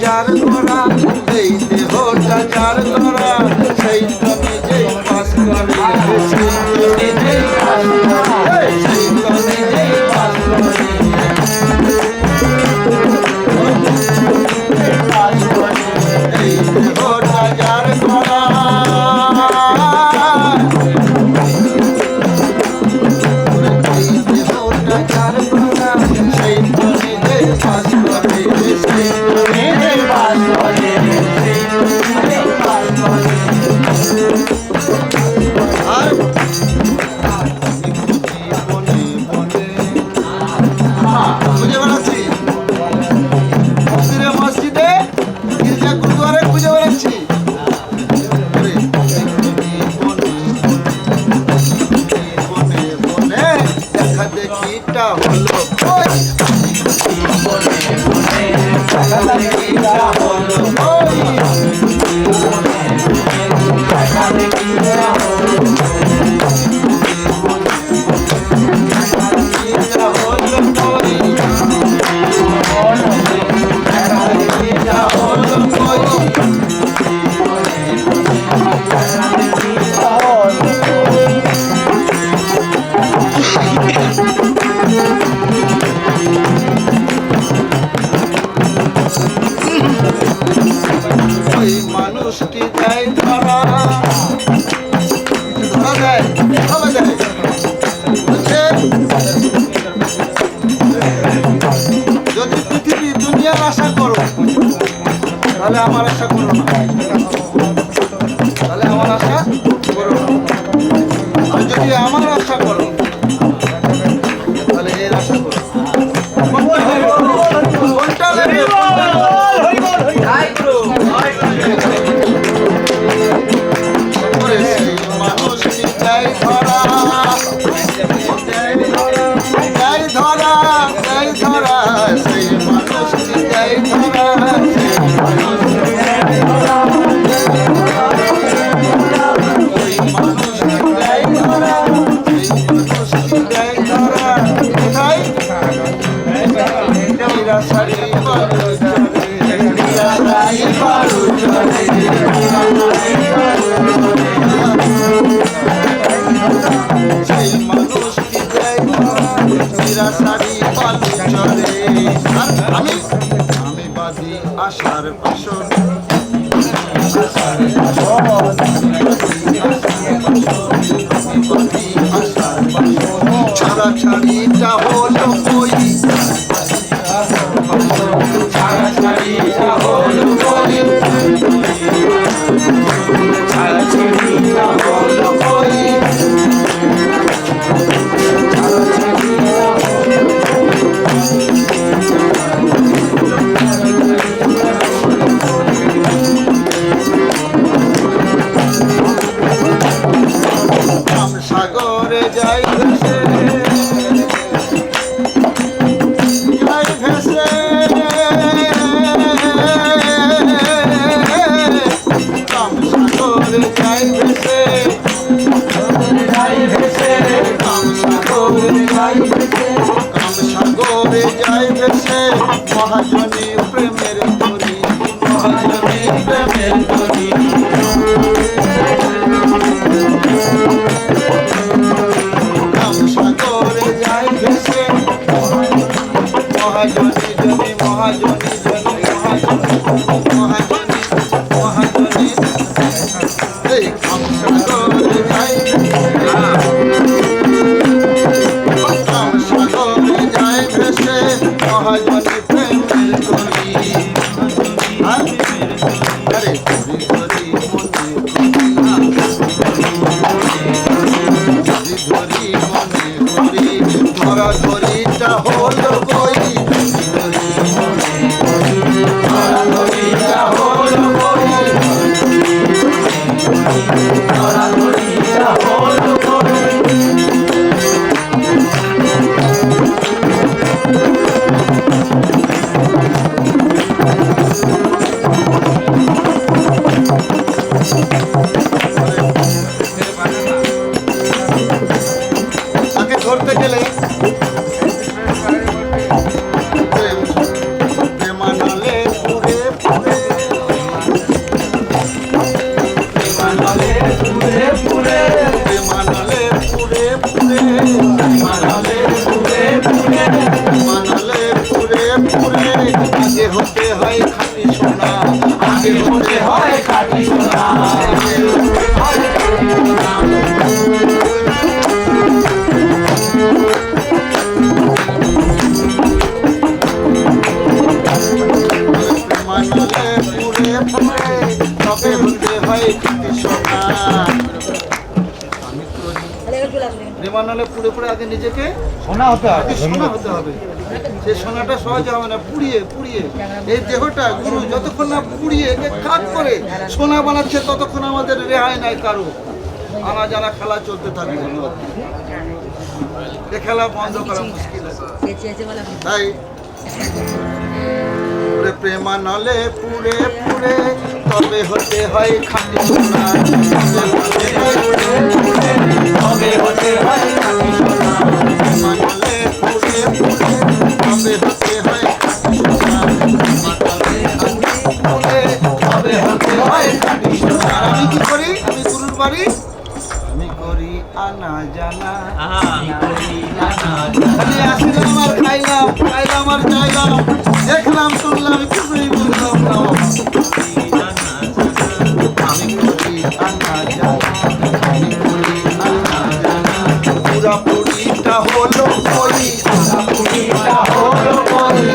যার করা এই দেহটা যার করা সেই তো নিজেই পাস করে সেই তো নিজেই পাস করে সেই তো নিজেই পাস করে এই দেহটা যার করা এই দেহটা যার করা সেই তো নিজেই পাস করে সেই তো নিজেই পাস করে সেই তো নিজেই পাস করে আর বনে বনে খুঁজে বেড়াচ্ছি মন্দিরে মসজিদে গির্জা গুরুদ্বারে খুঁজে বেড়াচ্ছি বনে বনে দেখা দেখিটা হলো বনে বনে দেখা দেখিটা হলো দেখা দেখিটা ওই মানুষটি দেয় ধরা ধরা দেয় সবাই দেয় বলছে যদি পৃথিবী দুনিয়ার আশা করো তাহলে আমার আশা করো না তাহলে আমার আশা করো না আর যদি আমার আশা করো তাহলে এর আশা করো কোনটা নেবে মানুষটি যাই ধরা যাই ধরা যাই ধরা সেই মানুষটি যাই ধরা সেই মানুষটি যাই ধরা সেই মানুষটি যাই ধরা কোথায় নিরাশারি বালু চলে নিরাশারি বালু চলে সেই মানুষটি দেয় নিরাশারি বালু চলে আমি আমি বাঁধি আশার বাসন ছাড়া ছাড়িটা হলো কই ছাড়া ছাড়িটা হলো কই ছাড়া ছাড়িটা হলো কই সাগরে যাই ভেসে যাই ভেসে সাগরে যাই ভেসে যাই ভেসে সাগরে যাই ভেসে সাগরে যাই ভেসে মহাজনী প্রেমের তরি মহাজনী প্রেমের তরি সাগরে যাই ভেসে মহাজনী জনী মহাজনী জনী মহাজনী মহাজনী এই সাগরে যাই সাগরে যাই ভেসে মহাজনী প্রেমের করতে গেলে প্রেমানলে পুরে পুরে প্রেমানলে পুরে পুরে প্রেমানলে পুরে পুরে প্রেমানলে পুরে পুরে প্রেমানলে পুরে পুরে আগে হতে হয় খাঁটি সোনা আগে হতে হয় খাঁটি সোনা তবে হতে হয় সোনা প্রেমানলে পুড়ে পুড়ে আগে নিজেকে সোনা হতে হবে সোনা হতে হবে সেই সোনাটা সহজে হবে না পুড়িয়ে পুড়িয়ে এই দেহটা গুরু যতক্ষণ না পুড়িয়ে কাজ করে সোনা বানাচ্ছে ততক্ষণ আমাদের রেহাই নাই কারো আনা জানা খেলা চলতে থাকবে এ খেলা বন্ধ করা মুশকিল তাই প্রেমানলে পুরে পুরে তবে হতে হয় খাঁটি সোনা তবে হতে হয় খাঁটি সোনা প্রেমানলে পুরে পুরে তবে হতে হয় খাঁটি সোনা তবে হতে হয় খাঁটি সোনা আমি কি করি আমি গুরুর বাড়ি আমি করি আনা জানা আসলাম আর খাইলাম খাইলাম আর যাইলাম দেখলাম শুনলাম কিছুই বুঝলাম না আমি করি আনা জানা আমি করি আনা জানা পুরাপুরিটা হলো করি পুরাপুরিটা হলো করি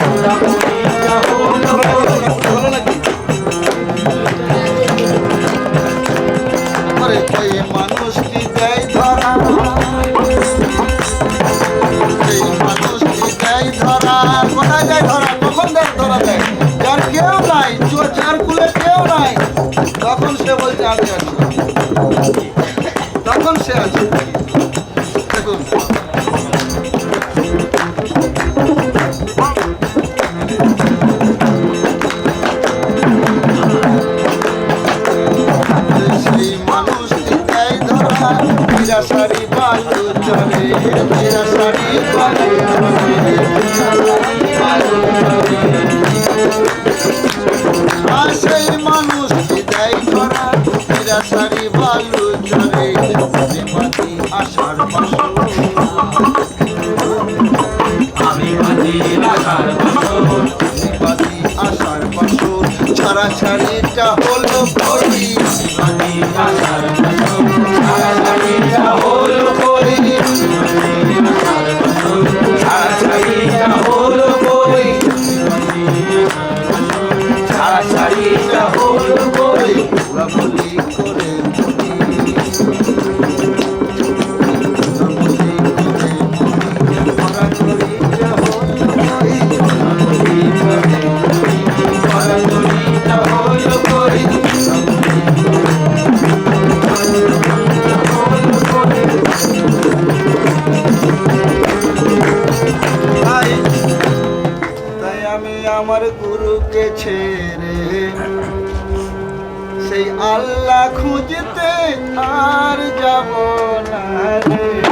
পুরাপুরিটা হলো করি মানুষটি দেয় ধরা এই মানুষটি দেয় ধরা কোথায় দেয় ধরা কখন দেয় ধরা দেয় যার কেউ নাই যার কুলে কেউ নাই তখন সে বলছে আমি আছি তখন সে আছে দেখুন সারি বালু চলে সারি বালু আর সেই মানুষ দেয় ধরা সারি বালু চলে মাটি আষাঢ় মাস আমি আষাঢ় মাস ছাড়া ছাড়িটা হলো করি ছাড়াছাড়িটা হলো করি ছাড়াছাড়িটা হলো করি ছাড়াছাড়িটা হলো করি বলি করে আমার গুরুকে ছেড়ে সেই আল্লাহ খুঁজতে আর যাব না রে